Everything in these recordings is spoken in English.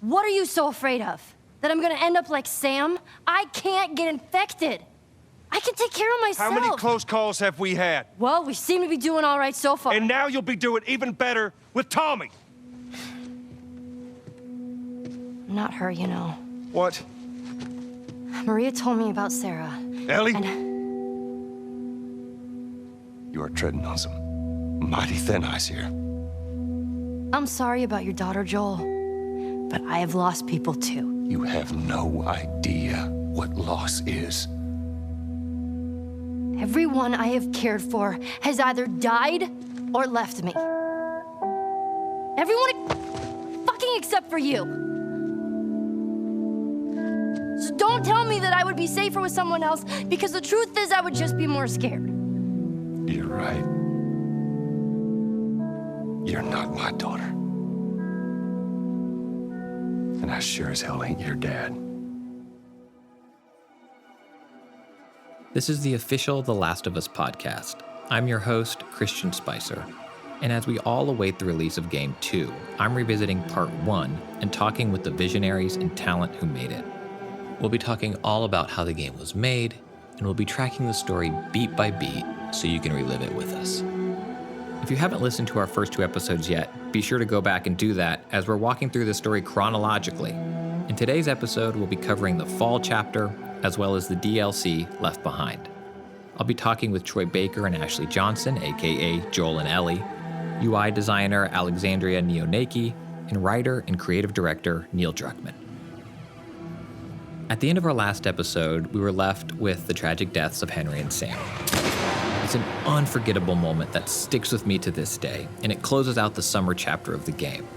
What are you so afraid of? That I'm gonna end up like Sam? I can't get infected. I can take care of myself. How many close calls have we had? Well, we seem to be doing all right so far. And now you'll be doing even better with Tommy. Not her, you know. What? Maria told me about Sarah. Ellie? You are treading on some mighty thin ice here. I'm sorry about your daughter, Joel, but I have lost people too. You have no idea what loss is. Everyone I have cared for has either died or left me. Everyone fucking except for you. So don't tell me that I would be safer with someone else, because the truth is I would just be more scared. You're right. You're not my daughter. And I sure as hell ain't your dad. This is the official The Last of Us podcast. I'm your host, Christian Spicer. And as we all await the release of Game 2, I'm revisiting Part 1 and talking with the visionaries and talent who made it. We'll be talking all about how the game was made, and we'll be tracking the story beat by beat so you can relive it with us. If you haven't listened to our first 2 episodes yet, be sure to go back and do that as we're walking through the story chronologically. In today's episode, we'll be covering the fall chapter as well as the DLC Left Behind. I'll be talking with Troy Baker and Asheley Johnson, aka Joel and Ellie, UI designer Alexandria and eonakis, and writer and creative director Neil Druckmann. At the end of our last episode, we were left with the tragic deaths of Henry and Sam. It's an unforgettable moment that sticks with me to this day, and it closes out the summer chapter of the game.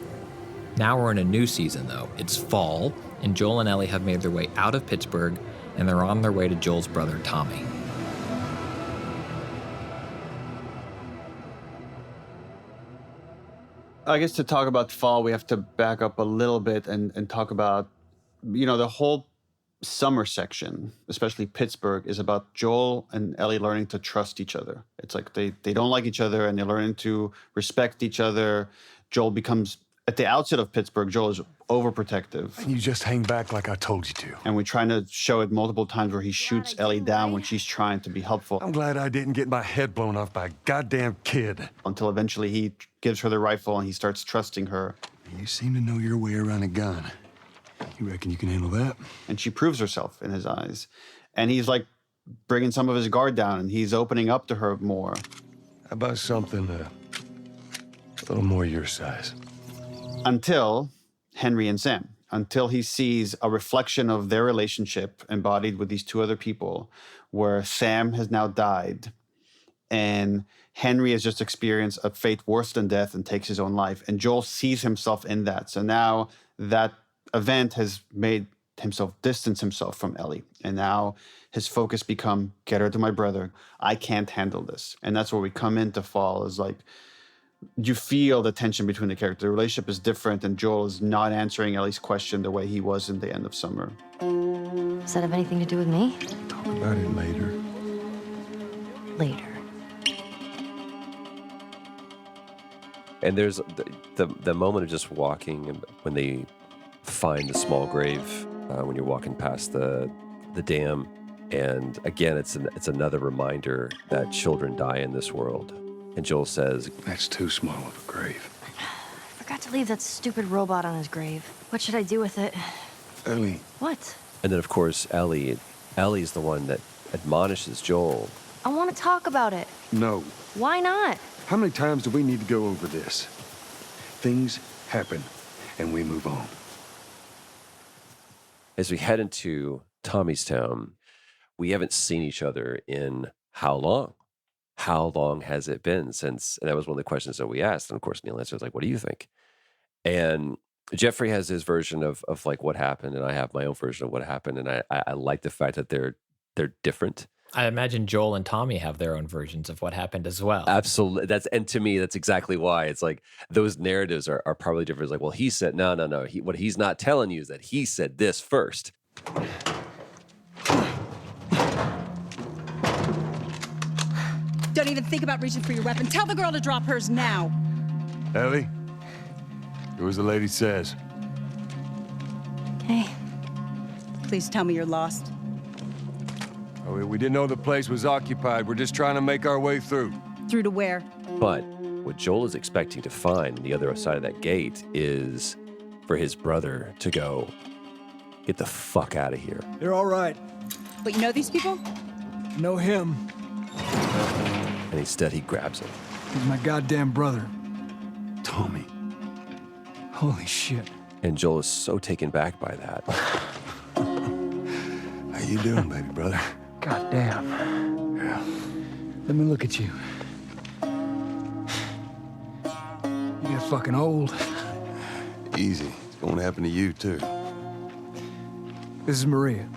Now we're in a new season, though. It's fall, and Joel and Ellie have made their way out of Pittsburgh, and they're on their way to Joel's brother, Tommy. I guess to talk about fall, we have to back up a little bit and talk about, the whole summer section, especially Pittsburgh, is about Joel and Ellie learning to trust each other. It's like they don't like each other and they're learning to respect each other. Joel becomes, at the outset of Pittsburgh, Joel is overprotective. And you just hang back like I told you to. And we're trying to show it multiple times where he shoots Ellie down when she's trying to be helpful. I'm glad I didn't get my head blown off by a goddamn kid. Until eventually he gives her the rifle and he starts trusting her. You seem to know your way around a gun. You reckon you can handle that? And she proves herself in his eyes. And he's like bringing some of his guard down and he's opening up to her more. How about something a little more your size? Until Henry and Sam. Until he sees a reflection of their relationship embodied with these 2 other people, where Sam has now died and Henry has just experienced a fate worse than death and takes his own life. And Joel sees himself in that. So now that event has made himself distance himself from Ellie. And now his focus become, get her to my brother. I can't handle this. And that's where we come into fall, is like, you feel the tension between the characters. The relationship is different, and Joel is not answering Ellie's question the way he was in the end of summer. Does that have anything to do with me? Talk about it later. Later. And there's the moment of just walking, and when they find the small grave, when you're walking past the dam, and again, it's another reminder that children die in this world. And Joel says, That's too small of a grave. I forgot to leave that stupid robot on his grave. What should I do with it? Ellie. What? and then of course Ellie's the one that admonishes Joel. I want to talk about it. No. Why not? How many times do we need to go over this? Things happen, and we move on. As we head into Tommy's town, we haven't seen each other in how long? How long has it been since? And that was one of the questions that we asked. And of course, Neil answers like, what do you think? And Jeffrey has his version of like what happened, and I have my own version of what happened. And I like the fact that they're different. I imagine Joel and Tommy have their own versions of what happened as well. Absolutely. And to me, that's exactly why. It's like those narratives are probably different. It's like, well, he said, no. What he's not telling you is that he said this first. Don't even think about reaching for your weapon. Tell the girl to drop hers now. Ellie, do as the lady says. Okay. Please tell me you're lost. Oh, we didn't know the place was occupied. We're just trying to make our way through. Through to where? But what Joel is expecting to find on the other side of that gate is for his brother to go, get the fuck out of here. They're all right. But you know these people? Know him. And instead he grabs him. He's my goddamn brother. Tommy. Holy shit. And Joel is so taken back by that. How you doing, baby brother? Goddamn. Yeah. Let me look at you. You get fucking old. Easy. It's going to happen to you, too. This is Maria.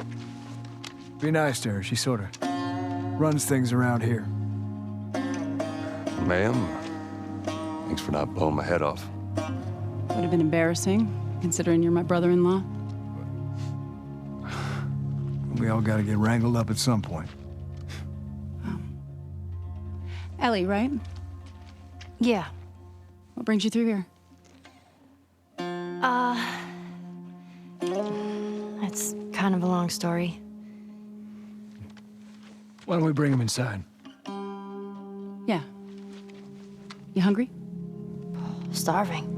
Be nice to her. She sort of runs things around here. Ma'am, thanks for not blowing my head off. Would have been embarrassing, considering you're my brother-in-law. We all got to get wrangled up at some point. Ellie, right? Yeah. What brings you through here? That's kind of a long story. Why don't we bring him inside? Yeah. You hungry? Starving.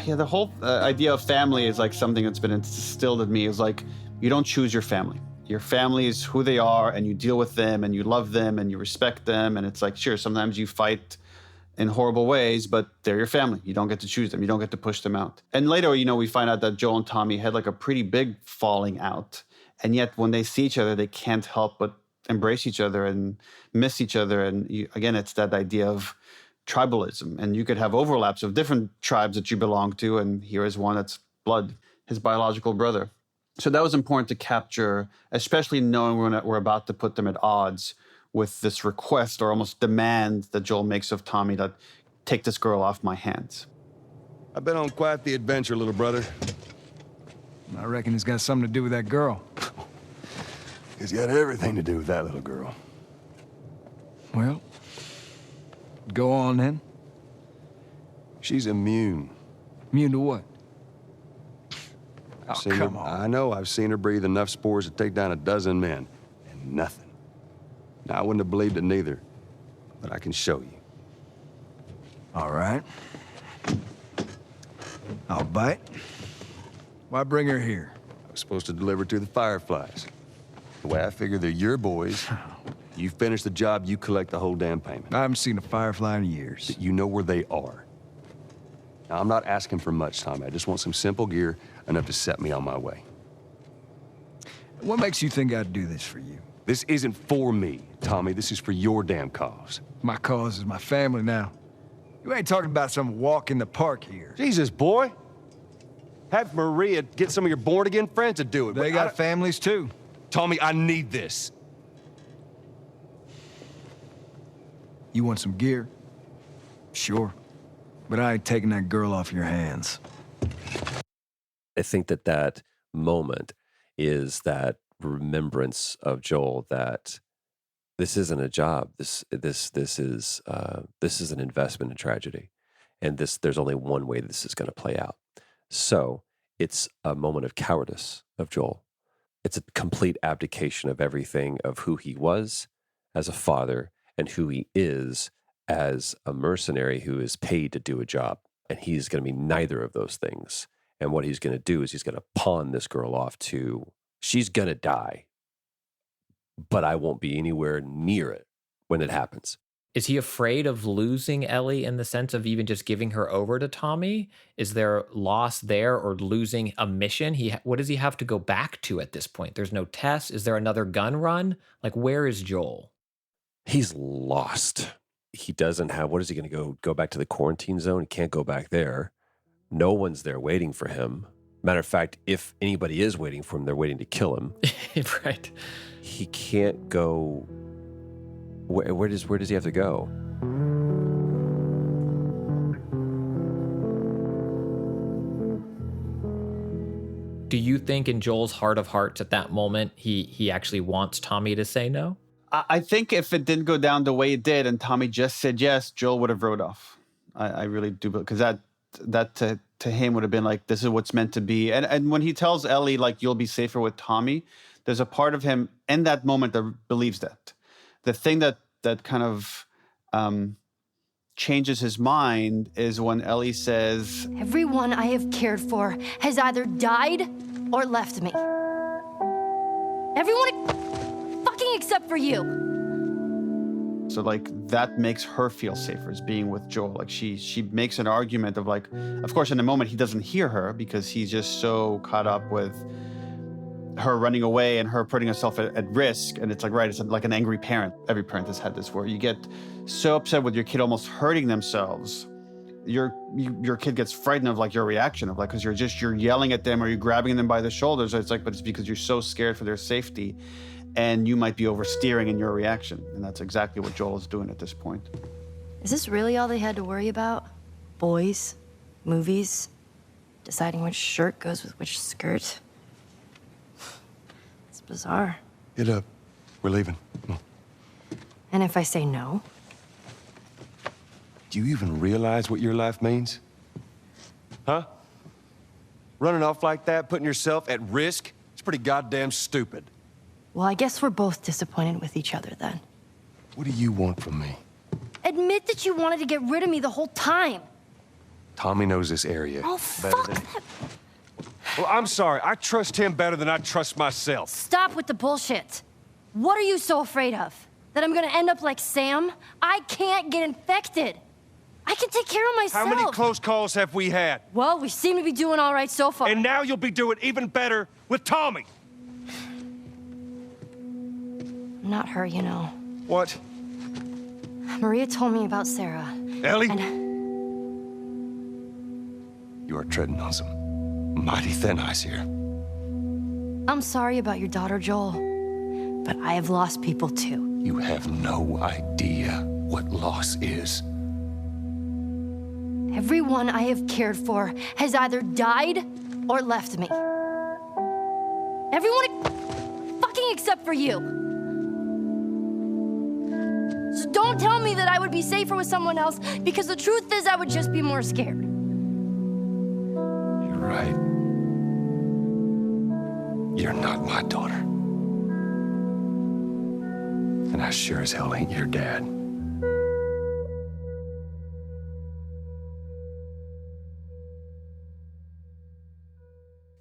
Yeah, the whole idea of family is like something that's been instilled in me. Is like, you don't choose your family. Your family is who they are, and you deal with them, and you love them, and you respect them. And it's like, sure, sometimes you fight in horrible ways, but they're your family. You don't get to choose them. You don't get to push them out. And later, we find out that Joel and Tommy had like a pretty big falling out. And yet when they see each other, they can't help but embrace each other and miss each other. And again, it's that idea of tribalism. And you could have overlaps of different tribes that you belong to. And here is one that's blood, his biological brother. So that was important to capture, especially knowing we're about to put them at odds with this request or almost demand that Joel makes of Tommy that take this girl off my hands. I've been on quite the adventure, little brother. I reckon it's got something to do with that girl. It's got everything to do with that little girl. Well, go on then. She's immune. Immune to what? I've Oh, seen come her, on. I know. I've seen her breathe enough spores to take down a dozen men. And nothing. Now, I wouldn't have believed it neither. But I can show you. All right. I'll bite. Why bring her here? I was supposed to deliver to the Fireflies. The way I figure they're your boys. You finish the job, you collect the whole damn payment. I haven't seen a Firefly in years. You know where they are. Now, I'm not asking for much, Tommy. I just want some simple gear, enough to set me on my way. What makes you think I'd do this for you? This isn't for me, Tommy. This is for your damn cause. My cause is my family now. You ain't talking about some walk in the park here. Jesus, boy. Have Maria get some of your born-again friends to do it. They got families too. Tommy, I need this. You want some gear? Sure. But I ain't taking that girl off your hands. I think that moment is that remembrance of Joel that this isn't a job. This is an investment in tragedy, and there's only one way this is going to play out. So it's a moment of cowardice of Joel. It's a complete abdication of everything of who he was as a father and who he is as a mercenary who is paid to do a job. And he's going to be neither of those things. And what he's going to do is he's going to pawn this girl off to, she's going to die, but I won't be anywhere near it when it happens. Is he afraid of losing Ellie in the sense of even just giving her over to Tommy? Is there loss there or losing a mission? What does he have to go back to at this point? There's no test. Is there another gun run? Like, where is Joel? He's lost. He doesn't have, what is he going to go back to the quarantine zone? He can't go back there. No one's there waiting for him. Matter of fact, if anybody is waiting for him, they're waiting to kill him. Right. He can't go. Where does he have to go? Do you think in Joel's heart of hearts at that moment, he actually wants Tommy to say no? I think if it didn't go down the way it did and Tommy just said yes, Joel would have rode off. I really do, because that to him would have been like, this is what's meant to be. And when he tells Ellie, like, you'll be safer with Tommy, there's a part of him in that moment that believes that. The thing that kind of changes his mind is when Ellie says, Everyone I have cared for has either died or left me. Everyone fucking except for you. So, like, that makes her feel safer, is being with Joel. Like, she makes an argument of, like, of course, in the moment, he doesn't hear her because he's just so caught up with her running away and her putting herself at risk. And it's like, right, it's like an angry parent. Every parent has had this, where you get so upset with your kid almost hurting themselves. Your kid gets frightened of, like, your reaction of, like, because you're yelling at them or you're grabbing them by the shoulders. It's like, but it's because you're so scared for their safety. And you might be oversteering in your reaction. And that's exactly what Joel is doing at this point. Is this really all they had to worry about? Boys, movies, deciding which shirt goes with which skirt. It's bizarre. Get up. We're leaving. Come on. And if I say no? Do you even realize what your life means? Huh? Running off like that, putting yourself at risk? It's pretty goddamn stupid. Well, I guess we're both disappointed with each other then. What do you want from me? Admit that you wanted to get rid of me the whole time. Tommy knows this area. Oh, fuck that. Well, I'm sorry. I trust him better than I trust myself. Stop with the bullshit. What are you so afraid of? That I'm gonna end up like Sam? I can't get infected. I can take care of myself. How many close calls have we had? Well, we seem to be doing all right so far. And now you'll be doing even better with Tommy. Not her, you know. What? Maria told me about Sarah. Ellie? You are treading on some mighty thin ice here. I'm sorry about your daughter, Joel, but I have lost people too. You have no idea what loss is. Everyone I have cared for has either died or left me. Everyone fucking except for you. So don't tell me that I would be safer with someone else, because the truth is I would just be more scared. You're right. You're not my daughter. And I sure as hell ain't your dad.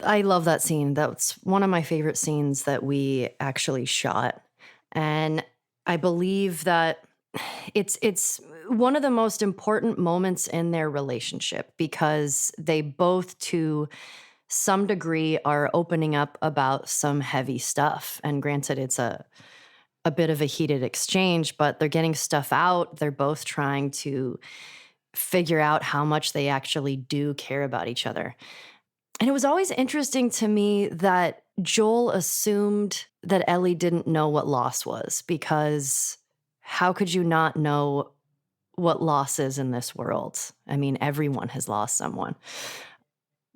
I love that scene. That's one of my favorite scenes that we actually shot. And I believe that it's one of the most important moments in their relationship, because they both, to some degree, are opening up about some heavy stuff. And granted, it's a bit of a heated exchange, but they're getting stuff out. They're both trying to figure out how much they actually do care about each other. And it was always interesting to me that Joel assumed that Ellie didn't know what loss was, because how could you not know what loss is in this world? I mean, everyone has lost someone.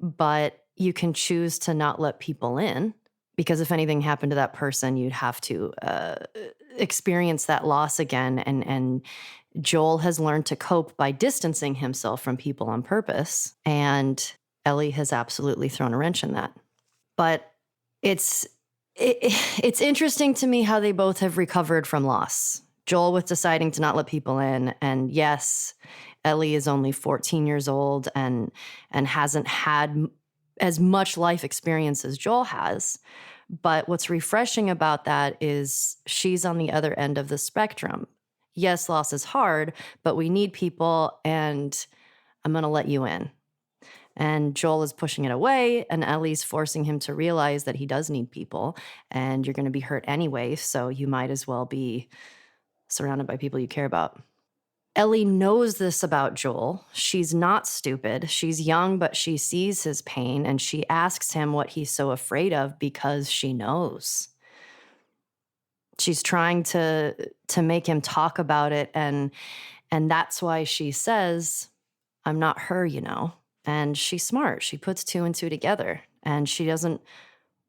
But you can choose to not let people in, because if anything happened to that person, you'd have to experience that loss again. And Joel has learned to cope by distancing himself from people on purpose. And Ellie has absolutely thrown a wrench in that. But it's interesting to me how they both have recovered from loss. Joel with deciding to not let people in. And yes, Ellie is only 14 years old and hasn't had as much life experience as Joel has. But what's refreshing about that is she's on the other end of the spectrum. Yes, loss is hard, but we need people, and I'm going to let you in. And Joel is pushing it away, and Ellie's forcing him to realize that he does need people, and you're going to be hurt anyway, so you might as well be surrounded by people you care about. Ellie knows this about Joel. She's not stupid. She's young, but she sees his pain, and she asks him what he's so afraid of because she knows. She's trying to make him talk about it, and that's why she says, I'm not her, you know. And she's smart. She puts two and two together. And she doesn't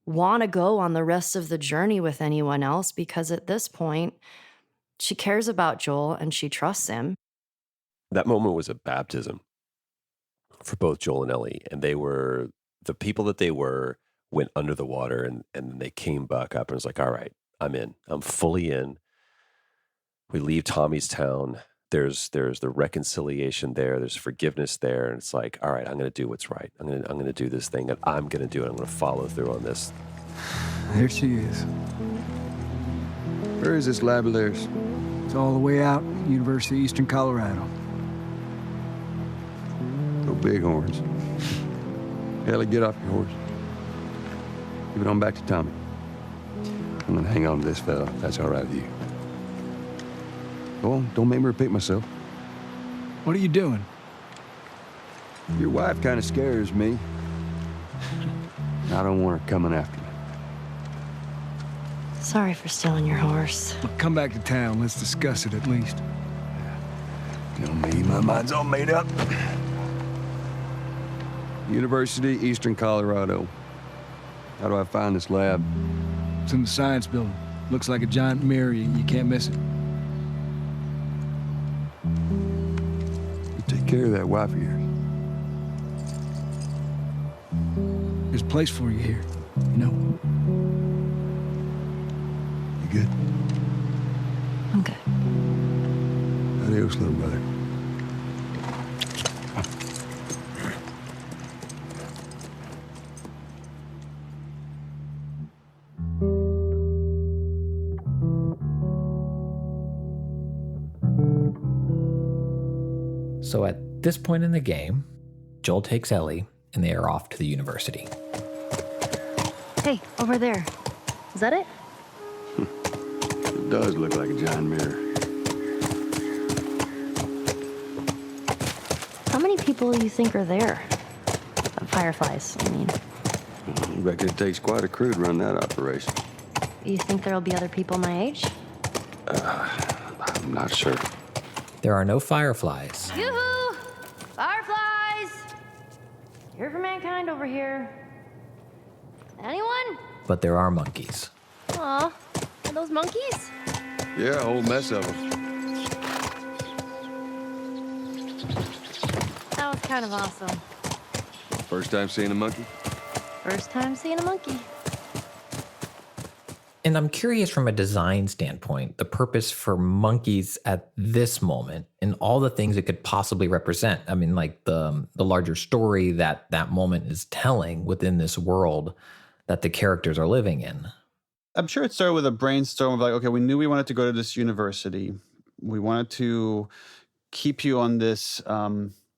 want to go on the rest of the journey with anyone else because at this point, she cares about Joel and she trusts him. That moment was a baptism for both Joel and Ellie. And they were, the people that they went under the water and then they came back up and was like, all right, I'm in. I'm fully in. We leave Tommy's town. There's the reconciliation there. There's forgiveness there. And it's like, all right, I'm going to do what's right. I'm going to do this thing that I'm going to do. And I'm going to follow through on this. There she is. Where is this lab of theirs? It's all the way out, University of Eastern Colorado. Go bighorns. Ellie, get off your horse. Give it on back to Tommy. I'm gonna hang on to this fella. That's all right with you. Go on, don't make me repeat myself. What are you doing? Your wife kind of scares me. I don't want her coming after me. Sorry for stealing your horse. Look, come back to town. Let's discuss it at least. You know me, my mind's all made up. University, Eastern Colorado. How do I find this lab? It's in the science building. Looks like a giant mirror. You can't miss it. You take care of that wife of yours. There's a place for you here, you know? You good? I'm good. Adios, little brother. So at this point in the game, Joel takes Ellie and they are off to the university. Hey, over there. Is that it? It does look like a giant mirror. How many people do you think are there? Fireflies, I mean. I reckon it takes quite a crew to run that operation. You think there'll be other people my age? I'm not sure. There are no fireflies. Yoo-hoo! Fireflies! Here for mankind over here. Anyone? But there are monkeys. Aw, are those monkeys? Yeah, a whole mess of them. That was kind of awesome. First time seeing a monkey? First time seeing a monkey. And I'm curious from a design standpoint, the purpose for monkeys at this moment and all the things it could possibly represent. I mean, like the larger story that moment is telling within this world that the characters are living in. I'm sure it started with a brainstorm of like, okay, we knew we wanted to go to this university. We wanted to keep you on this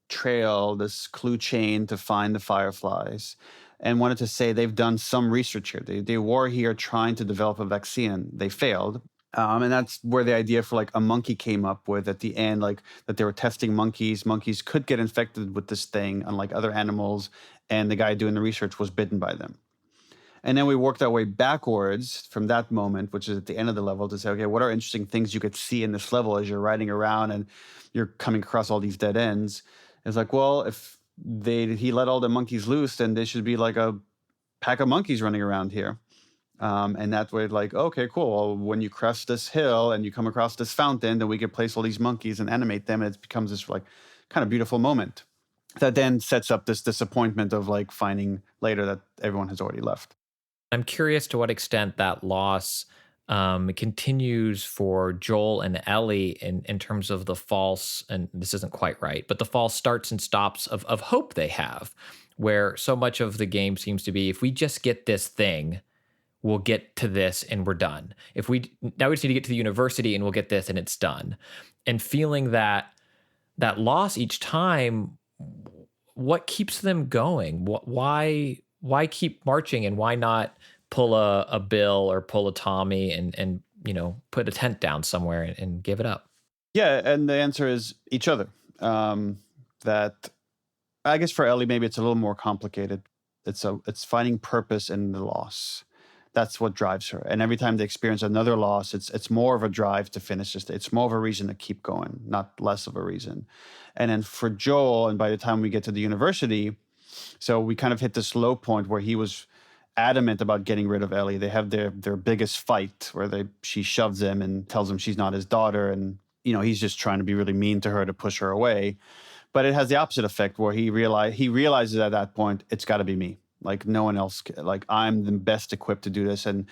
trail, this clue chain to find the fireflies, and wanted to say they've done some research here. They were here trying to develop a vaccine. They failed. And that's where the idea for like a monkey came up with at the end, like that they were testing monkeys. Monkeys could get infected with this thing, unlike other animals. And the guy doing the research was bitten by them. And then we worked our way backwards from that moment, which is at the end of the level, to say, okay, what are interesting things you could see in this level as you're riding around and you're coming across all these dead ends? It's like, well, if he let all the monkeys loose, then there should be like a pack of monkeys running around here. And that way, like, okay, cool. Well, when you crest this hill and you come across this fountain, then we can place all these monkeys and animate them. And it becomes this like kind of beautiful moment that then sets up this disappointment of like finding later that everyone has already left. I'm curious to what extent that loss continues for Joel and Ellie in terms of the false, and this isn't quite right, but the false starts and stops of hope they have, where so much of the game seems to be, if we just get this thing, we'll get to this and we're done. Now we just need to get to the university and we'll get this and it's done. And feeling that loss each time, what keeps them going? Why keep marching and why not pull a Bill or pull a Tommy and put a tent down somewhere and give it up? Yeah, and the answer is each other. That I guess for Ellie, maybe it's a little more complicated. It's finding purpose in the loss. That's what drives her. And every time they experience another loss, it's more of a drive to finish this. It's more of a reason to keep going, not less of a reason. And then for Joel, and by the time we get to the university, So we kind of hit this low point where he was adamant about getting rid of Ellie. They have their biggest fight where she shoves him and tells him she's not his daughter. And, he's just trying to be really mean to her to push her away. But it has the opposite effect where he realizes at that point, it's got to be me. Like no one else, like I'm the best equipped to do this. And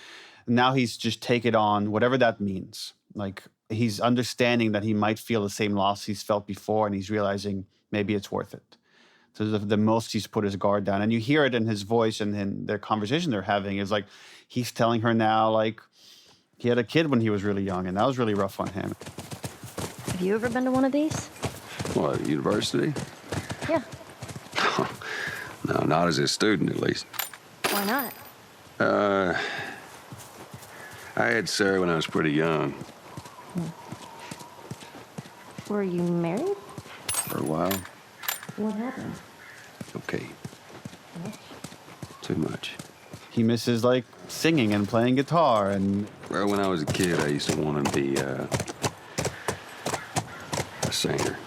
now he's just take it on, whatever that means. Like he's understanding that he might feel the same loss he's felt before, and he's realizing maybe it's worth it. So the most he's put his guard down. And you hear it in his voice and in their conversation they're having is like he's telling her now, like he had a kid when he was really young, and that was really rough on him. Have you ever been to one of these? What, university? Yeah. No, not as a student, at least. Why not? I had Sarah when I was pretty young. Were you married? For a while. What happened? Okay. Too much. He misses like singing and playing guitar and... Well, when I was a kid, I used to want to be a singer.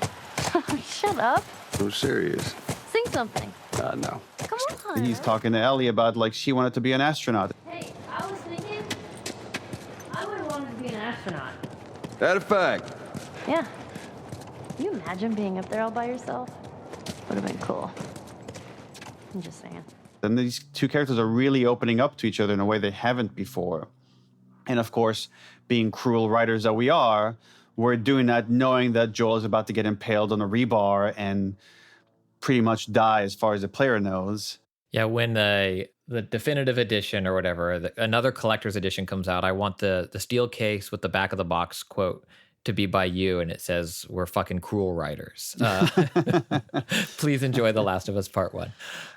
Shut up. So serious. Sing something. No. Come on. He's talking to Ellie about like she wanted to be an astronaut. Hey, I was thinking I would have wanted to be an astronaut. That a fact? Yeah. Can you imagine being up there all by yourself? Would have been cool. I'm just saying. And these two characters are really opening up to each other in a way they haven't before. And of course, being cruel writers that we are, we're doing that knowing that Joel is about to get impaled on a rebar and pretty much die as far as the player knows. Yeah, when the definitive edition or whatever, another collector's edition comes out, I want the steel case with the back of the box quote to be by you, and it says, "We're fucking cruel writers. Please enjoy The Last of Us Part 1.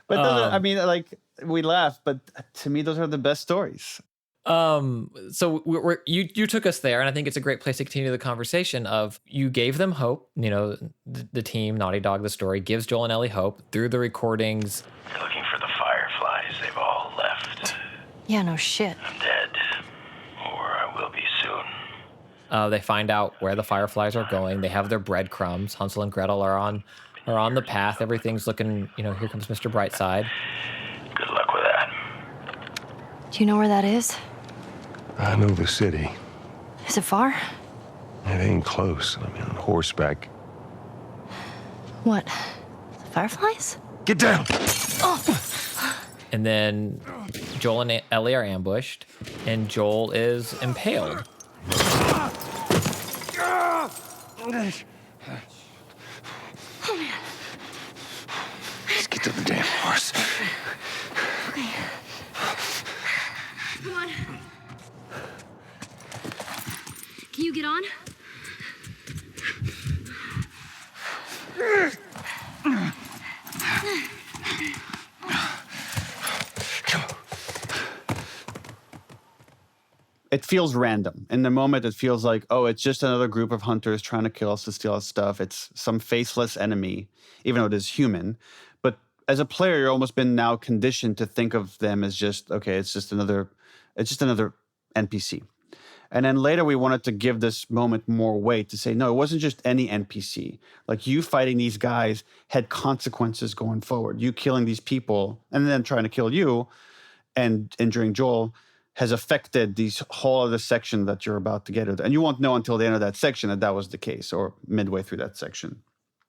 But I mean, like, we laugh, but to me, those are the best stories. So you took us there, and I think it's a great place to continue the conversation of you gave them hope. The team, Naughty Dog, the story, gives Joel and Ellie hope through the recordings. You're looking for the Fireflies. They've all left. Yeah, no shit. I'm dead. Or I will be soon. They find out where the Fireflies are going. They have their breadcrumbs. Hansel and Gretel are on the path. Everything's looking, here comes Mr. Brightside. Good luck with that. Do you know where that is? I know the city. Is it far? It ain't close. I mean, on horseback. What? The Fireflies? Get down! Oh! And then Joel and Ellie are ambushed, and Joel is impaled. Oh, man. Let's get to the damn horse. Okay. Come on. Can you get on? It feels random. In the moment, it feels like, oh, it's just another group of hunters trying to kill us to steal our stuff. It's some faceless enemy, even though it is human. But as a player, you're almost been now conditioned to think of them as just, okay, it's just another NPC. And then later we wanted to give this moment more weight to say, no, it wasn't just any NPC. Like you fighting these guys had consequences going forward. You killing these people and then trying to kill you and injuring Joel has affected these whole other section that you're about to get into. And you won't know until the end of that section that was the case or midway through that section.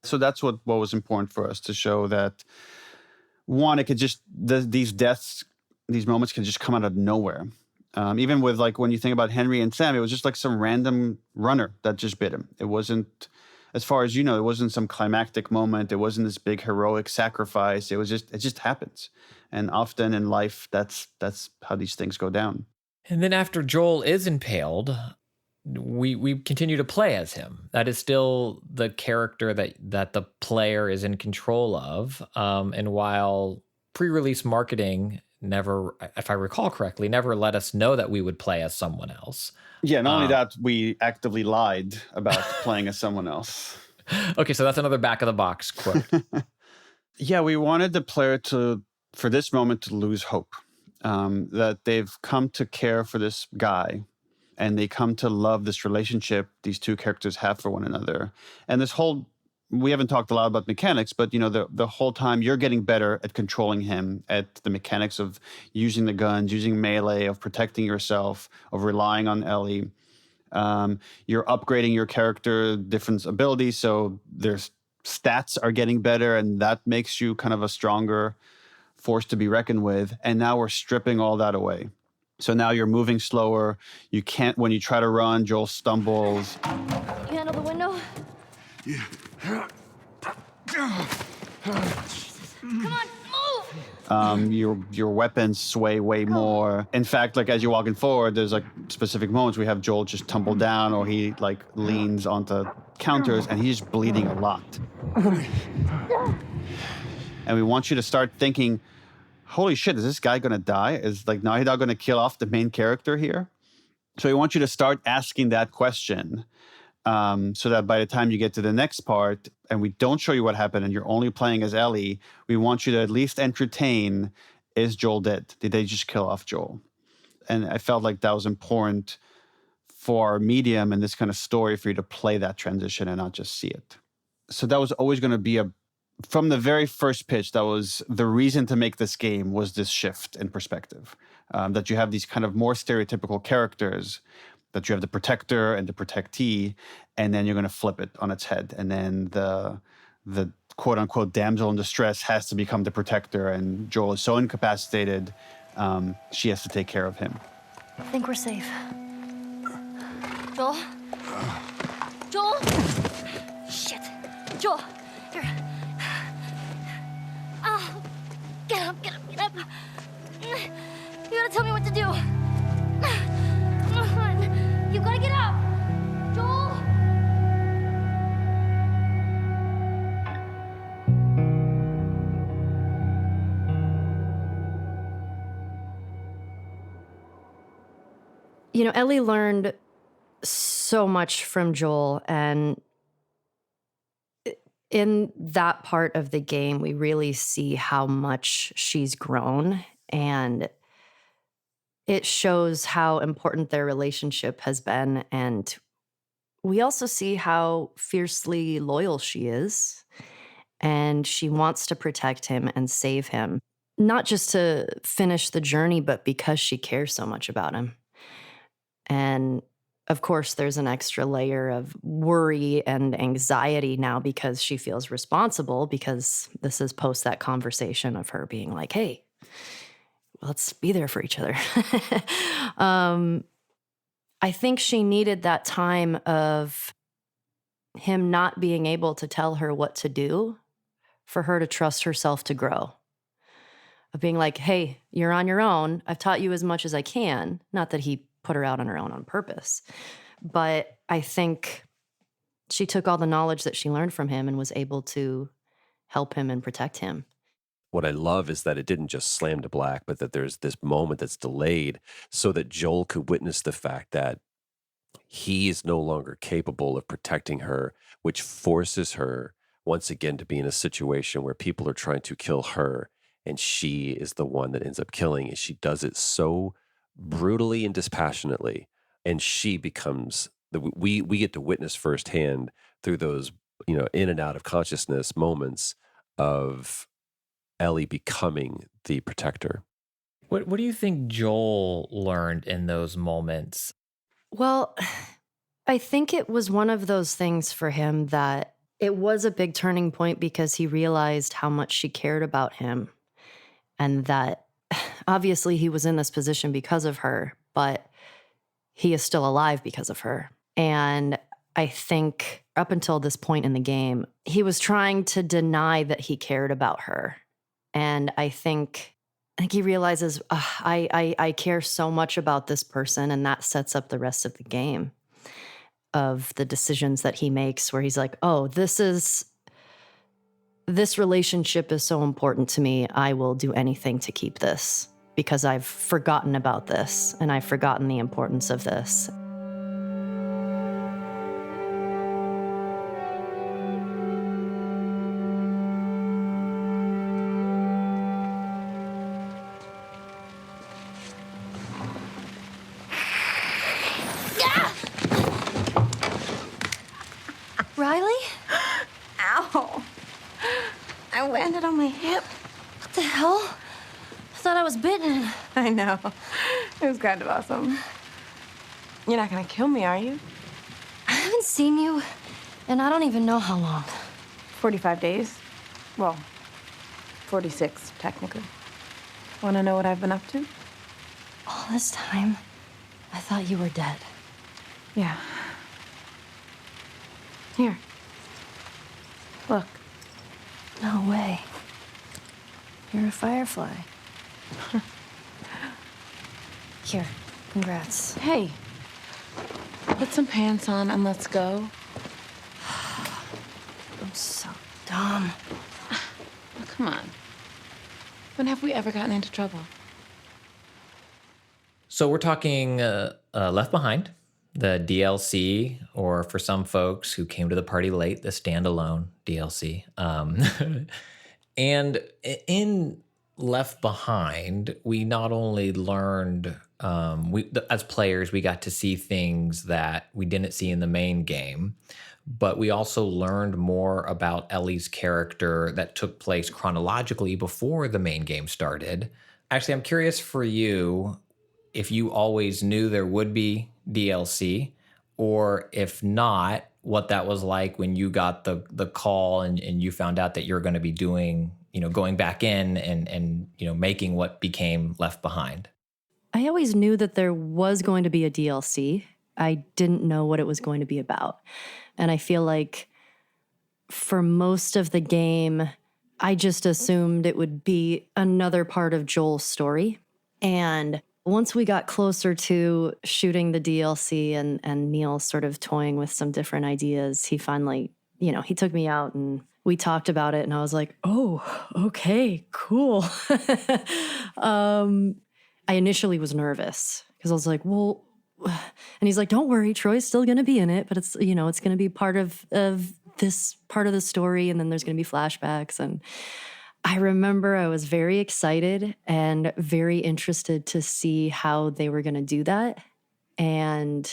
So that's what was important for us to show that, one, it could just, these deaths, these moments can just come out of nowhere. Even with like when you think about Henry and Sam, it was just like some random runner that just bit him. It wasn't, as far as you know, it wasn't some climactic moment. It wasn't this big heroic sacrifice. It just happens. And often in life, that's how these things go down. And then after Joel is impaled, we continue to play as him. That is still the character that the player is in control of. And while pre-release marketing never, if I recall correctly, never let us know that we would play as someone else. Yeah, not only that, we actively lied about playing as someone else. Okay, so that's another back of the box quote. Yeah, we wanted the player for this moment to lose hope, that they've come to care for this guy and they come to love this relationship these two characters have for one another. And this whole we haven't talked a lot about mechanics, but the whole time you're getting better at controlling him, at the mechanics of using the guns, using melee, of protecting yourself, of relying on Ellie. You're upgrading your character, different abilities, so their stats are getting better, and that makes you kind of a stronger force to be reckoned with. And now we're stripping all that away. So now you're moving slower. You can't, when you try to run, Joel stumbles. You handle the window? Yeah. Jesus. Come on, move! Your weapons sway way more. In fact, like as you're walking forward, there's like specific moments we have Joel just tumble down, or he like leans onto counters and he's just bleeding a lot. And we want you to start thinking, holy shit, is this guy gonna die? Is like Naughty Dog gonna kill off the main character here? So we want you to start asking that question, so that by the time you get to the next part and we don't show you what happened and you're only playing as Ellie, we want you to at least entertain, is Joel dead? Did they just kill off Joel? And I felt like that was important for our medium and this kind of story for you to play that transition and not just see it. So that was always going to be from the very first pitch, that was the reason to make this game, was this shift in perspective. That you have these kind of more stereotypical characters, that you have the protector and the protectee, and then you're going to flip it on its head. And then the quote unquote damsel in distress has to become the protector, and Joel is so incapacitated, she has to take care of him. I think we're safe. Joel? Joel? Shit. Joel, here. Oh, get up, get up, get up. You gotta tell me what to do. Come on. You gotta get up. Joel? Ellie learned so much from Joel, and in that part of the game, we really see how much she's grown, and it shows how important their relationship has been, and we also see how fiercely loyal she is, and she wants to protect him and save him, not just to finish the journey, but because she cares so much about him. And of course, there's an extra layer of worry and anxiety now because she feels responsible, because this is post that conversation of her being like, hey, let's be there for each other. I think she needed that time of him not being able to tell her what to do for her to trust herself to grow. Of being like, hey, you're on your own. I've taught you as much as I can. Not that he put her out on her own on purpose. But I think she took all the knowledge that she learned from him and was able to help him and protect him. What I love is that it didn't just slam to black, but that there's this moment that's delayed so that Joel could witness the fact that he is no longer capable of protecting her, which forces her once again to be in a situation where people are trying to kill her, and she is the one that ends up killing, and she does it so brutally and dispassionately, and she becomes we get to witness firsthand through those in and out of consciousness moments of Ellie becoming the protector. What do you think Joel learned in those moments? Well, I think it was one of those things for him that it was a big turning point because he realized how much she cared about him, and that obviously he was in this position because of her, but he is still alive because of her. And I think up until this point in the game, he was trying to deny that he cared about her. And I think he realizes, I care so much about this person, and that sets up the rest of the game of the decisions that he makes, where he's like, oh, this relationship is so important to me. I will do anything to keep this because I've forgotten about this and I've forgotten the importance of this. Riley? Ow. Yep. What the hell? I thought I was bitten. I know. It was kind of awesome. You're not gonna kill me, are you? I haven't seen you, and I don't even know how long. 45 days. Well, 46, technically. Wanna know what I've been up to? All this time, I thought you were dead. Yeah. Here. Look. No way. You're a firefly. Here, congrats. Hey, put some pants on and let's go. I'm so dumb. Oh, come on. When have we ever gotten into trouble? So we're talking Left Behind, the DLC, or for some folks who came to the party late, the standalone DLC. And in Left Behind, we not only learned, as players, we got to see things that we didn't see in the main game, but we also learned more about Ellie's character that took place chronologically before the main game started. Actually, I'm curious for you if you always knew there would be DLC, or if not, what that was like when you got the call and you found out that you're going to be doing, going back in and making what became Left Behind. I always knew that there was going to be a DLC. I didn't know what it was going to be about. And I feel like for most of the game, I just assumed it would be another part of Joel's story. And once we got closer to shooting the DLC and Neil sort of toying with some different ideas, he finally, he took me out and we talked about it and I was like, oh, okay, cool. I initially was nervous because I was like, well, and he's like, don't worry, Troy's still going to be in it, but it's, it's going to be part of this part of the story. And then there's going to be flashbacks. And I remember I was very excited and very interested to see how they were going to do that. And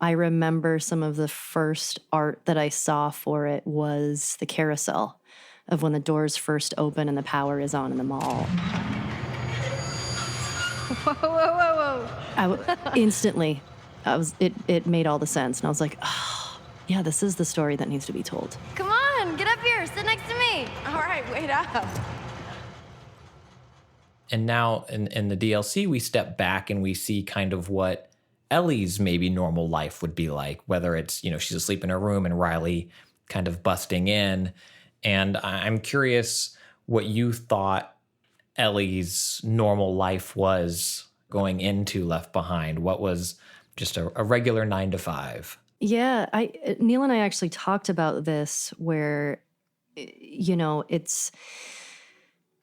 I remember some of the first art that I saw for it was the carousel of when the doors first open and the power is on in the mall. Whoa. Instantly, it made all the sense. And I was like, oh, yeah, this is the story that needs to be told. Come on, get up here, sit next to me. All right, wait up. And now in the DLC, we step back and we see kind of what Ellie's maybe normal life would be like, whether it's, she's asleep in her room and Riley kind of busting in. And I'm curious what you thought Ellie's normal life was going into Left Behind. What was just a regular 9 to 5? Yeah, Neil and I actually talked about this where, it's,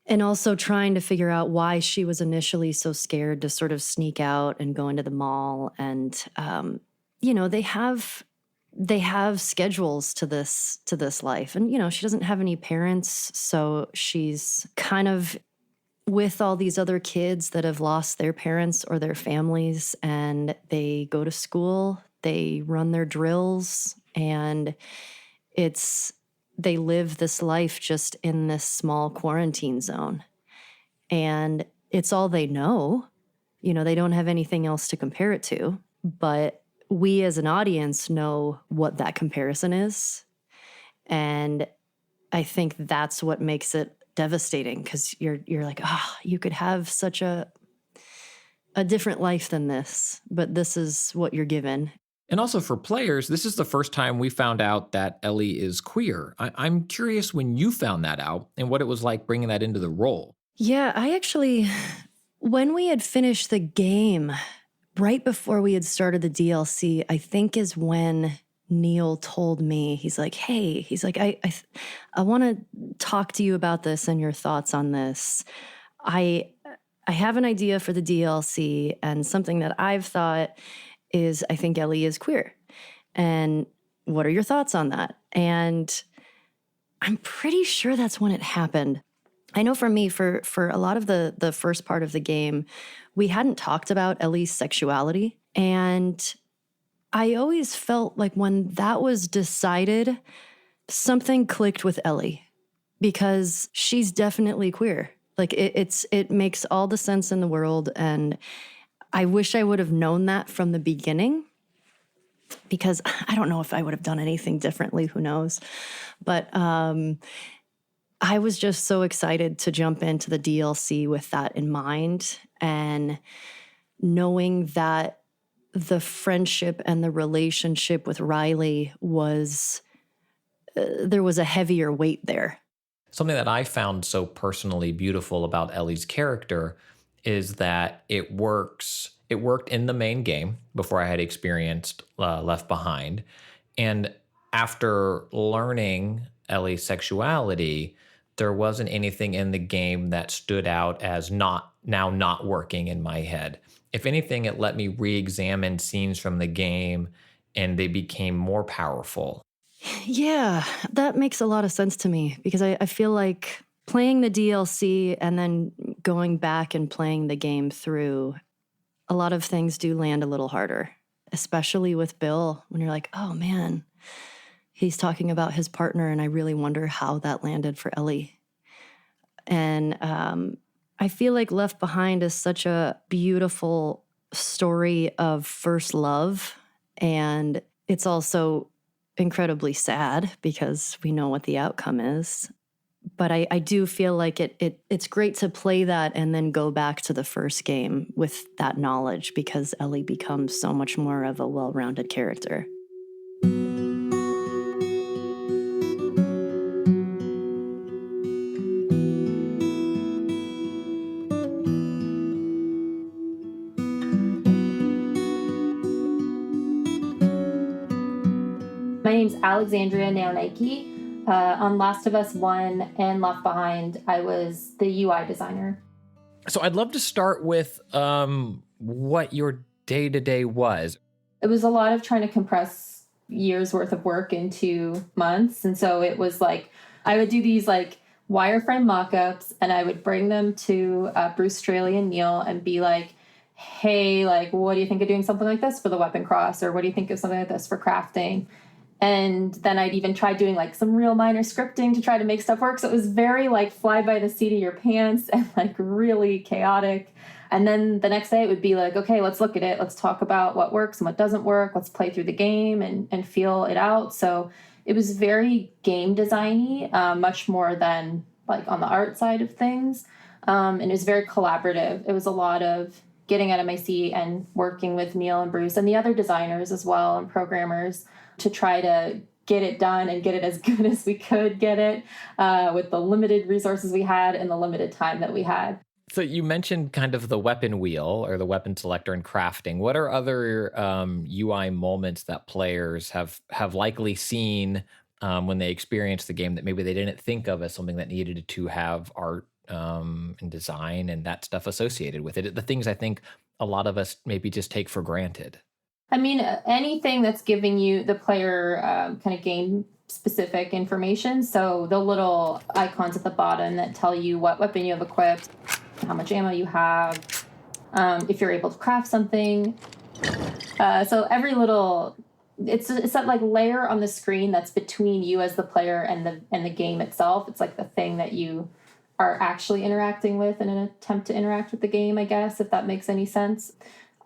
and also trying to figure out why she was initially so scared to sort of sneak out and go into the mall. And, they have schedules to this life. And, she doesn't have any parents. So she's kind of with all these other kids that have lost their parents or their families, and they go to school, they run their drills, and they live this life just in this small quarantine zone. And it's all they know. They don't have anything else to compare it to. But we as an audience know what that comparison is. And I think that's what makes it devastating, because you're like, you could have such a different life than this, but this is what you're given. And also for players, this is the first time we found out that Ellie is queer. I'm curious when you found that out and what it was like bringing that into the role. Yeah, I actually, when we had finished the game, right before we had started the DLC, I think is when Neil told me, he's like, hey, I want to talk to you about this and your thoughts on this. I have an idea for the DLC, and something that I've thought is I think Ellie is queer. And what are your thoughts on that? And I'm pretty sure that's when it happened. I know for me, for a lot of the first part of the game, we hadn't talked about Ellie's sexuality. And I always felt like when that was decided, something clicked with Ellie. because she's definitely queer. Like it makes all the sense in the world. And I wish I would have known that from the beginning, because I don't know if I would have done anything differently. Who knows? But I was just so excited to jump into the DLC with that in mind, and knowing that the friendship and the relationship with Riley was, there was a heavier weight there. Something that I found so personally beautiful about Ellie's character is that it works. It worked in the main game before I had experienced Left Behind. And after learning Ellie's sexuality, there wasn't anything in the game that stood out as not working in my head. If anything, it let me re-examine scenes from the game, and they became more powerful. Yeah, that makes a lot of sense to me, because I feel like playing the DLC and then going back and playing the game through, a lot of things do land a little harder, especially with Bill, when you're like, oh man, he's talking about his partner, and I really wonder how that landed for Ellie. And I feel like Left Behind is such a beautiful story of first love, and it's also incredibly sad because we know what the outcome is. But I do feel like it's great to play that and then go back to the first game with that knowledge, because Ellie becomes so much more of a well-rounded character. My name's Alexandria Neonaki. On Last of Us 1 and Left Behind, I was the UI designer. So I'd love to start with what your day-to-day was. It was a lot of trying to compress years worth of work into months. And so it was like, I would do these like wireframe mock-ups, and I would bring them to Bruce Straley and Neil and be like, hey, like, what do you think of doing something like this for the weapon cross? Or what do you think of something like this for crafting? And then I'd even try doing like some real minor scripting to try to make stuff work. So it was very like fly by the seat of your pants and like really chaotic. And then the next day it would be like, okay, let's look at it. Let's talk about what works and what doesn't work. Let's play through the game and feel it out. So it was very game designy, much more than like on the art side of things. And it was very collaborative. It was a lot of getting out of my seat and working with Neil and Bruce and the other designers as well and programmers to try to get it done and get it as good as we could get it with the limited resources we had and the limited time that we had. So you mentioned kind of the weapon wheel or the weapon selector and crafting. What are other UI moments that players have likely seen when they experience the game that maybe they didn't think of as something that needed to have art and design and that stuff associated with it? The things I think a lot of us maybe just take for granted. I mean, anything that's giving you the player kind of game-specific information. So the little icons at the bottom that tell you what weapon you have equipped, how much ammo you have, if you're able to craft something. So every little, it's that like layer on the screen that's between you as the player and the game itself. It's like the thing that you are actually interacting with in an attempt to interact with the game, I guess, if that makes any sense.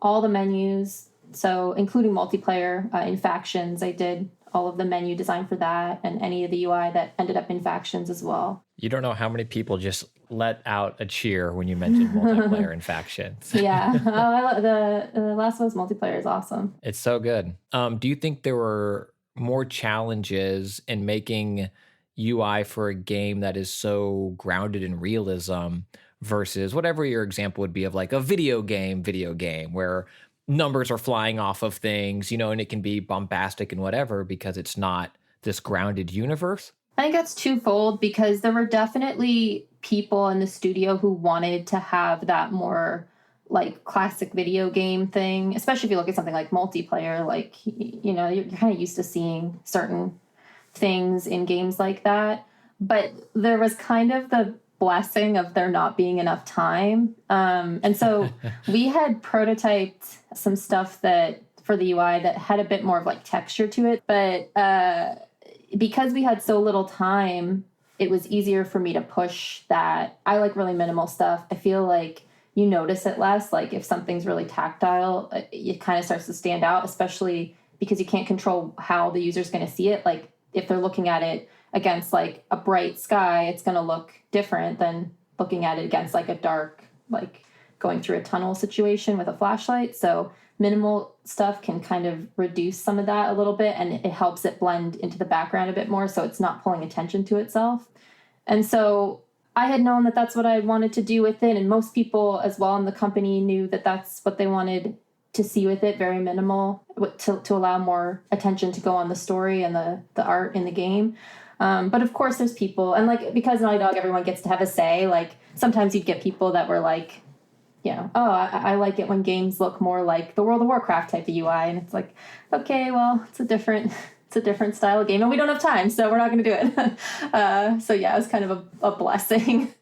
All the menus. So including multiplayer in factions, I did all of the menu design for that and any of the UI that ended up in factions as well. You don't know how many people just let out a cheer when you mentioned multiplayer in factions. Yeah. The Last of Us multiplayer is awesome. It's so good. Do you think there were more challenges in making UI for a game that is so grounded in realism versus whatever your example would be of like a video game where numbers are flying off of things, you know, and it can be bombastic and whatever because it's not this grounded universe? I think that's twofold, because there were definitely people in the studio who wanted to have that more like classic video game thing, especially if you look at something like multiplayer, like, you know, you're kind of used to seeing certain things in games like that. But there was kind of the blessing of there not being enough time. And so we had prototyped some stuff that for the UI that had a bit more of like texture to it. But because we had so little time it was easier for me to push that. I like really minimal stuff. I feel like you notice it less. Like if something's really tactile, it kind of starts to stand out, especially because you can't control how the user's going to see it. Like if they're looking at it against like a bright sky, it's going to look different than looking at it against like a dark, like going through a tunnel situation with a flashlight. So minimal stuff can kind of reduce some of that a little bit, and it helps it blend into the background a bit more, so it's not pulling attention to itself. And so I had known that that's what I wanted to do with it, and most people as well in the company knew that that's what they wanted to see with it, very minimal, to allow more attention to go on the story and the art in the game. But of course there's people, and like because Naughty Dog, everyone gets to have a say. Like sometimes you'd get people that were like, you know, oh, I like it when games look more like the World of Warcraft type of UI. And it's like, okay, well, it's a different style of game, and we don't have time, so we're not going to do it. So yeah, it was kind of a blessing.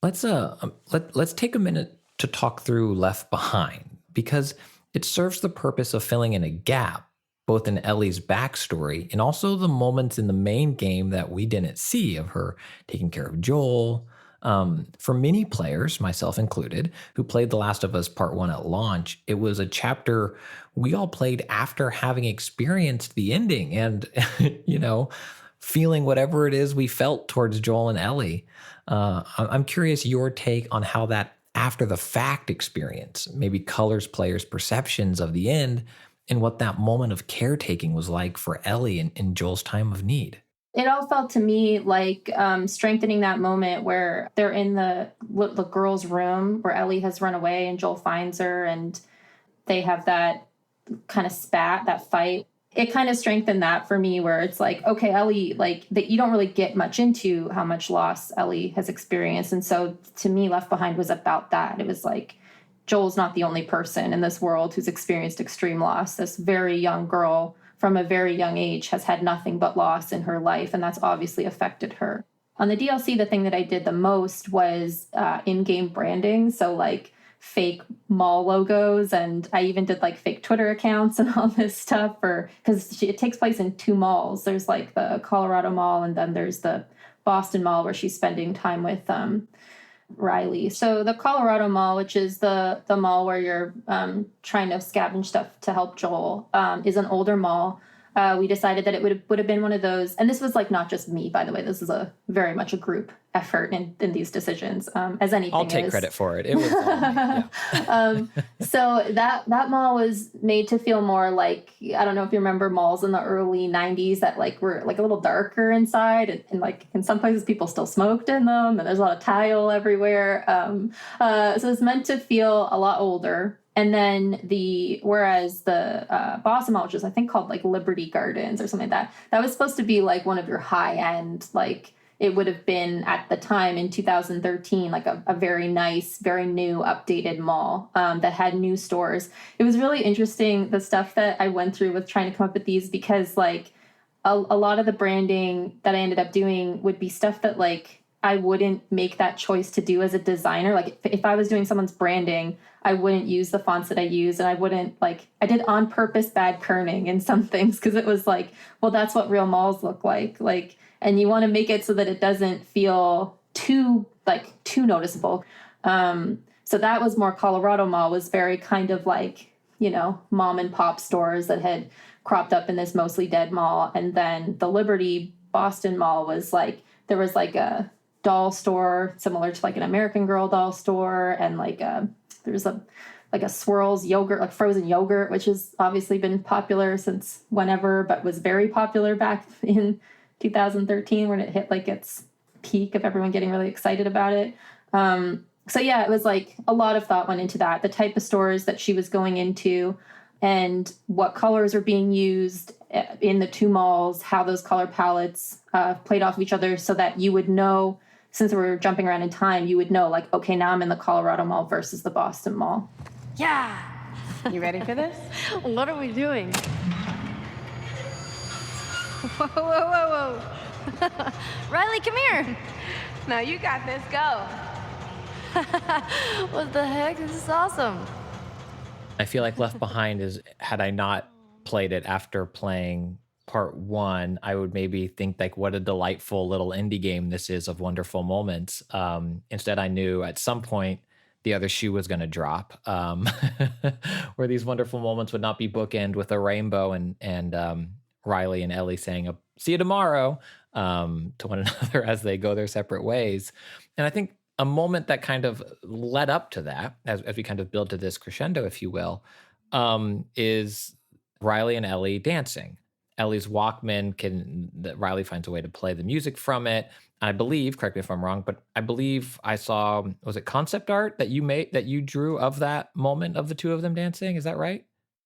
Let's take a minute to talk through Left Behind, because it serves the purpose of filling in a gap, both in Ellie's backstory and also the moments in the main game that we didn't see of her taking care of Joel. For many players, myself included, who played The Last of Us Part 1 at launch, it was a chapter we all played after having experienced the ending and, you know, feeling whatever it is we felt towards Joel and Ellie. I'm curious your take on how that after the fact experience maybe colors players' perceptions of the end and what that moment of caretaking was like for Ellie in Joel's time of need. It all felt to me like strengthening that moment where they're in the girl's room where Ellie has run away and Joel finds her and they have that kind of spat, that fight. It kind of strengthened that for me where it's like, okay, Ellie, like that you don't really get much into how much loss Ellie has experienced. And so to me, Left Behind was about that. It was like, Joel's not the only person in this world who's experienced extreme loss. This very young girl from a very young age has had nothing but loss in her life, and that's obviously affected her. On the DLC, the thing that I did the most was in-game branding, so like fake mall logos, and I even did like fake Twitter accounts and all this stuff because it takes place in two malls. There's like the Colorado Mall, and then there's the Boston Mall where she's spending time with Riley. So the Colorado Mall, which is the mall where you're trying to scavenge stuff to help Joel, is an older mall. We decided that it would have been one of those, and this was like not just me, by the way. This is very much a group effort in these decisions, as anything I'll take is. credit for it. It was all me, yeah. So that mall was made to feel more like, I don't know if you remember malls in the early 90s that like were like a little darker inside, and like in some places people still smoked in them, and there's a lot of tile everywhere. So it's meant to feel a lot older. And then whereas the Boston Mall, which is I think called like Liberty Gardens or something like that was supposed to be like one of your high end, like it would have been at the time in 2013, like a very nice, very new, updated mall that had new stores. It was really interesting, the stuff that I went through with trying to come up with these, because like a lot of the branding that I ended up doing would be stuff that like I wouldn't make that choice to do as a designer. Like if I was doing someone's branding, I wouldn't use the fonts that I use, and I wouldn't I did on purpose bad kerning in some things because it was like, well, that's what real malls look like, and you want to make it so that it doesn't feel too noticeable. So that was more Colorado Mall was very kind of like, you know, mom and pop stores that had cropped up in this mostly dead mall, and then the Liberty Boston Mall was like there was like a doll store similar to like an American Girl doll store, and like there's a Swirls yogurt, like frozen yogurt, which has obviously been popular since whenever, but was very popular back in 2013 when it hit like its peak of everyone getting really excited about it. So yeah, it was like a lot of thought went into that, the type of stores that she was going into and what colors are being used in the two malls, how those color palettes played off of each other, so that you would know, since we're jumping around in time, you would know like, okay, now I'm in the Colorado Mall versus the Boston Mall. Yeah. You ready for this? What are we doing? Whoa, whoa, whoa, whoa. Riley, come here. No, you got this. Go. What the heck? This is awesome. I feel like Left Behind is, had I not played it after playing part one, I would maybe think like what a delightful little indie game this is of wonderful moments. Instead, I knew at some point the other shoe was going to drop, where these wonderful moments would not be bookend with a rainbow and Riley and Ellie saying, "See you tomorrow," to one another as they go their separate ways. And I think a moment that kind of led up to that, as we kind of build to this crescendo, if you will, is Riley and Ellie dancing. Ellie's Walkman Riley finds a way to play the music from it. I believe, correct me if I'm wrong, but I believe I saw, was it concept art that you drew of that moment of the two of them dancing? Is that right?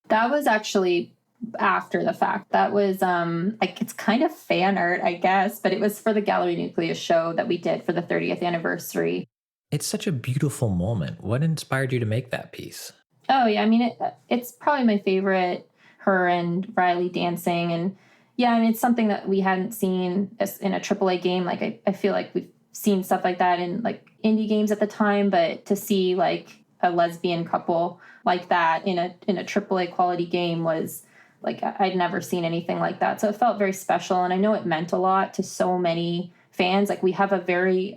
That was actually after the fact. That was like, it's kind of fan art, I guess, but it was for the Gallery Nucleus show that we did for the 30th anniversary. It's such a beautiful moment. What inspired you to make that piece? Oh yeah, I mean, it's probably my favorite, her and Riley dancing. And yeah, I mean, it's something that we hadn't seen in a AAA game. Like, I feel like we've seen stuff like that in like indie games at the time, but to see like a lesbian couple like that in a AAA quality game was like, I'd never seen anything like that. So it felt very special. And I know it meant a lot to so many fans. Like, we have a very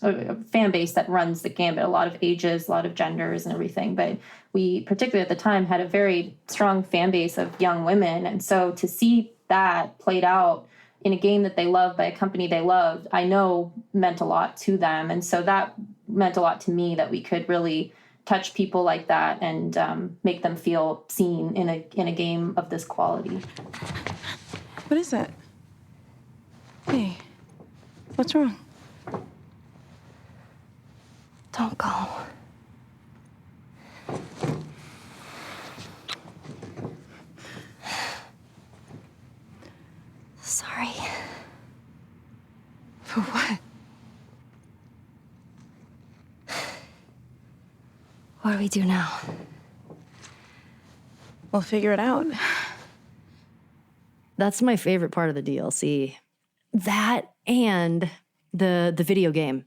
a fan base that runs the gambit, a lot of ages, a lot of genders and everything. But we, particularly at the time, had a very strong fan base of young women. And so to see that played out in a game that they love by a company they loved, I know meant a lot to them. And so that meant a lot to me, that we could really touch people like that and make them feel seen in a game of this quality. What is that? Hey, what's wrong? Don't go. Sorry. For what? What do we do now? We'll figure it out. That's my favorite part of the DLC. That and the video game.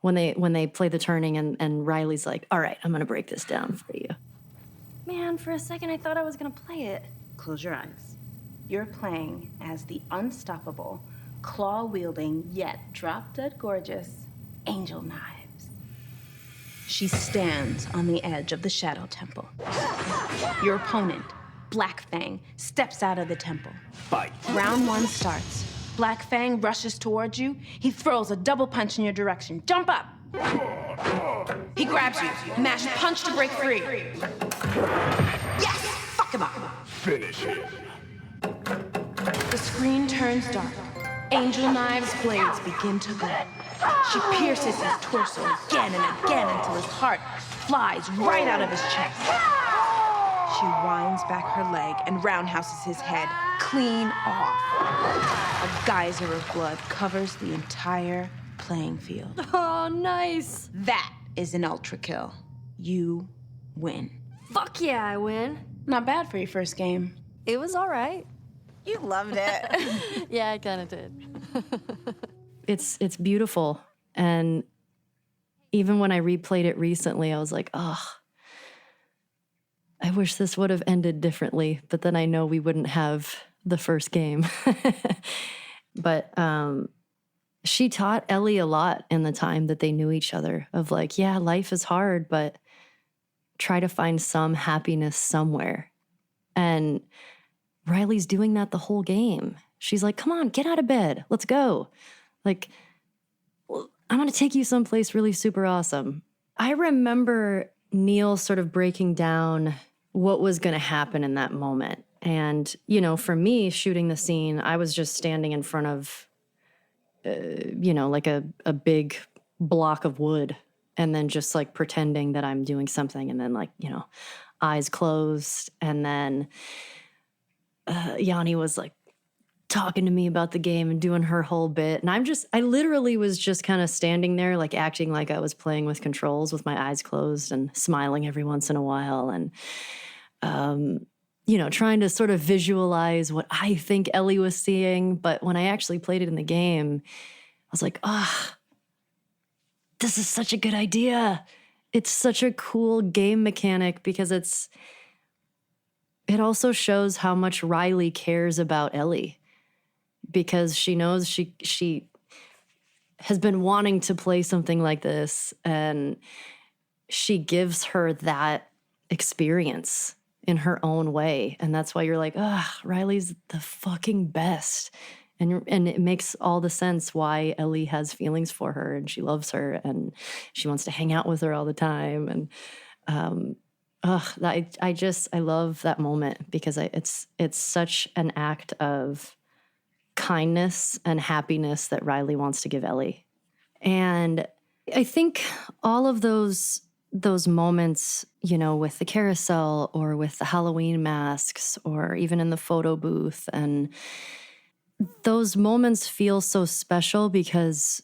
When they play the turning and Riley's like, all right, I'm going to break this down for you. Man, for a second I thought I was gonna play it. Close your eyes. You're playing as the unstoppable, claw-wielding, yet drop-dead gorgeous Angel Knives. She stands on the edge of the Shadow Temple. Your opponent, Black Fang, steps out of the temple. Fight. Round one starts. Black Fang rushes towards you. He throws a double punch in your direction. Jump up! He grabs you. Mash punch to break free. Yes! Fuck him up! Finish him. The screen turns dark. Angel Knives' blades begin to glow. She pierces his torso again and again until his heart flies right out of his chest. She winds back her leg and roundhouses his head clean off. A geyser of blood covers the entire playing field. Oh, nice. That is an ultra kill. You win. Fuck yeah, I win. Not bad for your first game. It was all right. You loved it. Yeah, I kind of did. It's beautiful. And even when I replayed it recently, I was like, oh, I wish this would have ended differently. But then I know we wouldn't have the first game. But she taught Ellie a lot in the time that they knew each other of like, yeah, life is hard, but try to find some happiness somewhere. And Riley's doing that the whole game. She's like, come on, get out of bed. Let's go. Like, well, I'm going to take you someplace really super awesome. I remember Neil sort of breaking down what was going to happen in that moment. And, you know, for me, shooting the scene, I was just standing in front of, like a big block of wood and then just like pretending that I'm doing something and then like, eyes closed. And then Yanni was like talking to me about the game and doing her whole bit. And I literally was just kind of standing there, like acting like I was playing with controls with my eyes closed and smiling every once in a while. And, trying to sort of visualize what I think Ellie was seeing. But when I actually played it in the game, I was like, this is such a good idea. It's such a cool game mechanic because it also shows how much Riley cares about Ellie, because she knows she has been wanting to play something like this, and she gives her that experience in her own way. And that's why you're like, Riley's the fucking best. And it makes all the sense why Ellie has feelings for her and she loves her and she wants to hang out with her all the time. And I love that moment because it's such an act of kindness and happiness that Riley wants to give Ellie. And I think all of those moments, with the carousel or with the Halloween masks or even in the photo booth, and those moments feel so special because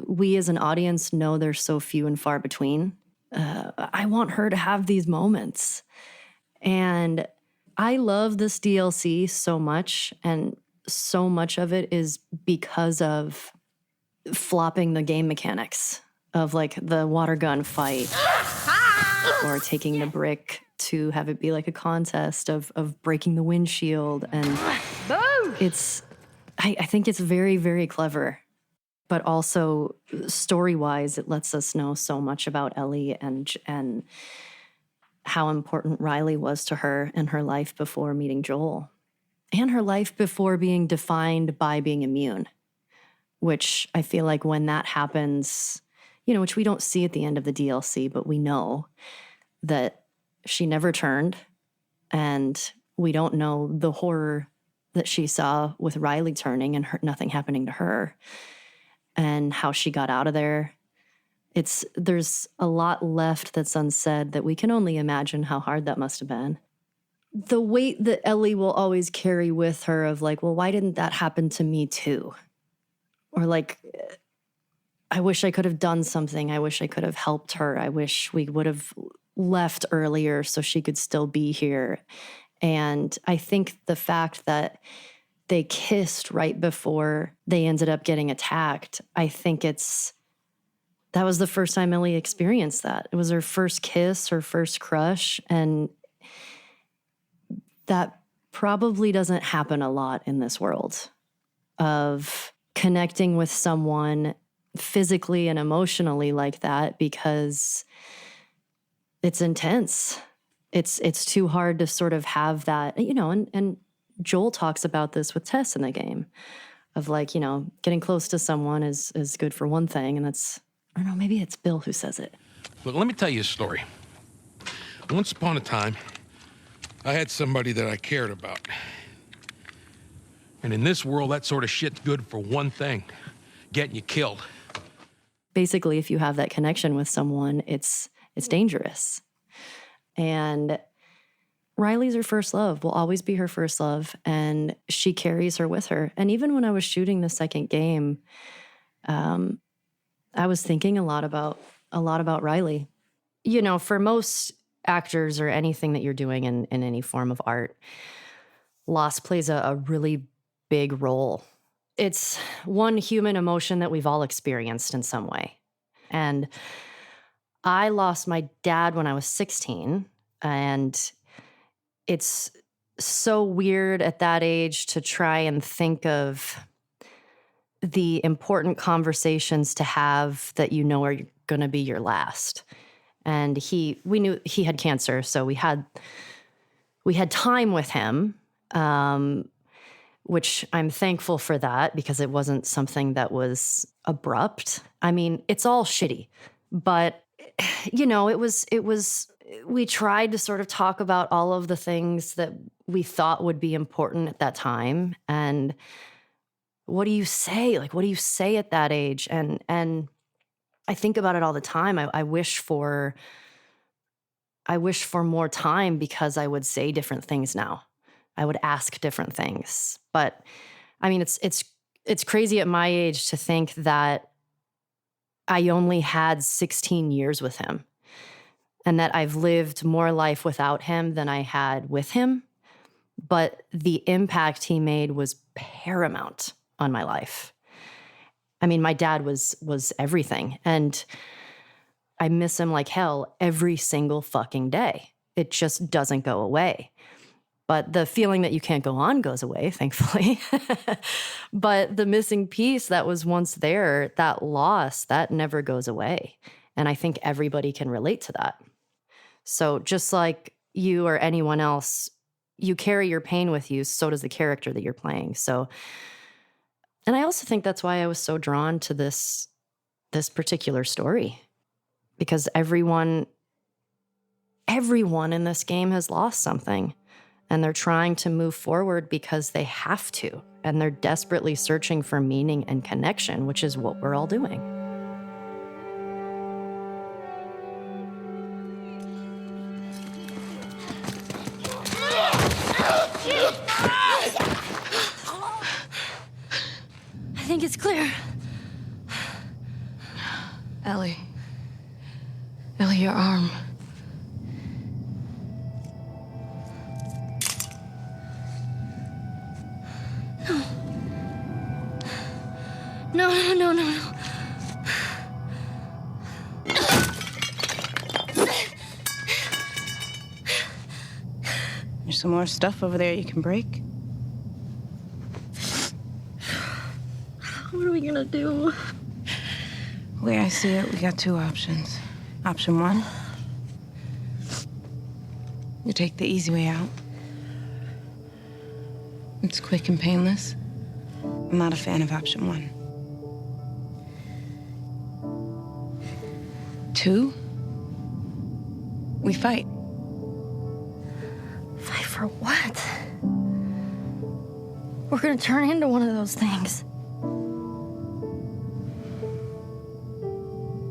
we as an audience know they're so few and far between. I want her to have these moments. And I love this DLC so much, and so much of it is because of flopping the game mechanics of like the water gun fight or taking the brick to have it be like a contest of breaking the windshield. And I think it's very, very clever, but also story-wise, it lets us know so much about Ellie and how important Riley was to her in her life before meeting Joel, and her life before being defined by being immune, which I feel like when that happens, which we don't see at the end of the DLC, but we know that she never turned, and we don't know the horror that she saw with Riley turning and nothing happening to her, and how she got out of there. There's a lot left that's unsaid that we can only imagine how hard that must have been. The weight that Ellie will always carry with her of like, well, why didn't that happen to me too? Or like, I wish I could have done something. I wish I could have helped her. I wish we would have left earlier so she could still be here. And I think the fact that they kissed right before they ended up getting attacked, I think that was the first time Ellie experienced that. It was her first kiss, her first crush, and that probably doesn't happen a lot in this world of connecting with someone physically and emotionally like that, because it's intense. It's too hard to sort of have that, and Joel talks about this with Tess in the game of like, getting close to someone is good for one thing, and I don't know, maybe it's Bill who says it. Look, let me tell you a story. Once upon a time, I had somebody that I cared about. And in this world, that sort of shit's good for one thing, getting you killed. Basically, if you have that connection with someone, it's dangerous. And Riley's her first love, will always be her first love, and she carries her with her. And even when I was shooting the second game, I was thinking a lot about Riley. For most actors or anything that you're doing in any form of art, loss plays a really big role. It's one human emotion that we've all experienced in some way. And I lost my dad when I was 16, and it's so weird at that age to try and think of the important conversations to have that are going to be your last. And we knew he had cancer, so we had time with him, which I'm thankful for that, because it wasn't something that was abrupt. I mean, it's all shitty, but it was we tried to sort of talk about all of the things that we thought would be important at that time. And what do you say? Like, what do you say at that age? And I think about it all the time. I wish for more time, because I would say different things now. I would ask different things. But I mean, it's crazy at my age to think that I only had 16 years with him, and that I've lived more life without him than I had with him. But the impact he made was paramount on my life. I mean, my dad was everything, and I miss him like hell every single fucking day. It just doesn't go away. But the feeling that you can't go on goes away, thankfully. But the missing piece that was once there, that loss, that never goes away. And I think everybody can relate to that. So just like you or anyone else, you carry your pain with you, so does the character that you're playing. So, and I also think that's why I was so drawn to this particular story. Because everyone in this game has lost something. And they're trying to move forward because they have to. And they're desperately searching for meaning and connection, which is what we're all doing. I think it's clear. Ellie, your arm. No. There's some more stuff over there you can break. What are we gonna do? The way I see it, we got two options. Option one, you take the easy way out. It's quick and painless. I'm not a fan of option one. Two, we fight. Fight for what? We're gonna turn into one of those things.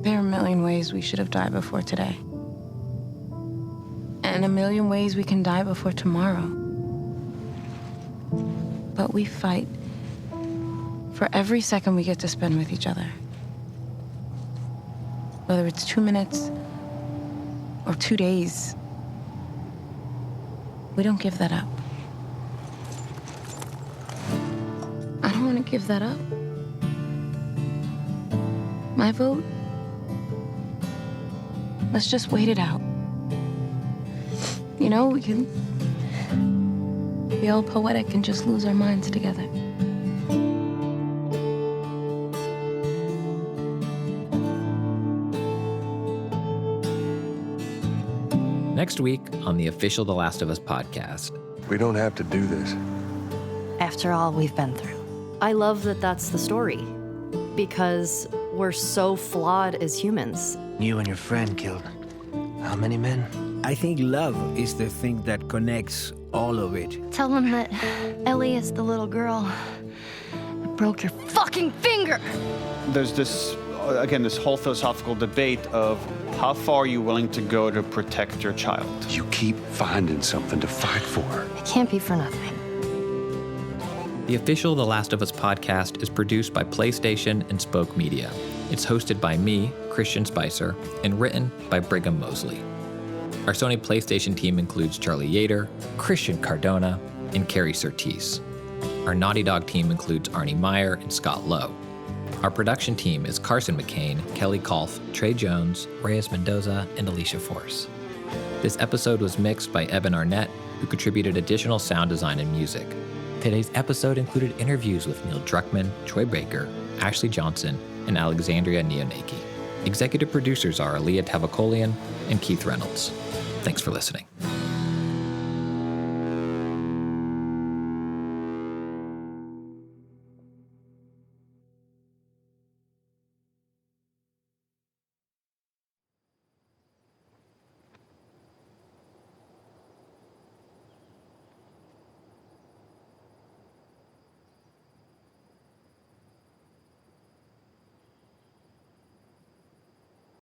There are a million ways we should have died before today. And a million ways we can die before tomorrow. But we fight for every second we get to spend with each other. Whether it's 2 minutes or 2 days, we don't give that up. I don't want to give that up. My vote, let's just wait it out. You know, we can be all poetic and just lose our minds together. Next week on the official The Last of Us podcast. We don't have to do this. After all we've been through. I love that that's the story. Because we're so flawed as humans. You and your friend killed how many men? I think love is the thing that connects all of it. Tell them that Ellie is the little girl who broke your fucking finger. There's this, again, this whole philosophical debate of how far are you willing to go to protect your child? You keep finding something to fight for. It can't be for nothing. The official The Last of Us podcast is produced by PlayStation and Spoke Media. It's hosted by me, Christian Spicer, and written by Brigham Mosley. Our Sony PlayStation team includes Charlie Yater, Christian Cardona, and Carrie Surtees. Our Naughty Dog team includes Arnie Meyer and Scott Lowe. Our production team is Carson McCain, Kelly Kolf, Trey Jones, Reyes Mendoza, and Alicia Force. This episode was mixed by Evan Arnett, who contributed additional sound design and music. Today's episode included interviews with Neil Druckmann, Troy Baker, Ashley Johnson, and Alexandria Neonaki. Executive producers are Aaliyah Tavakolian and Keith Reynolds. Thanks for listening.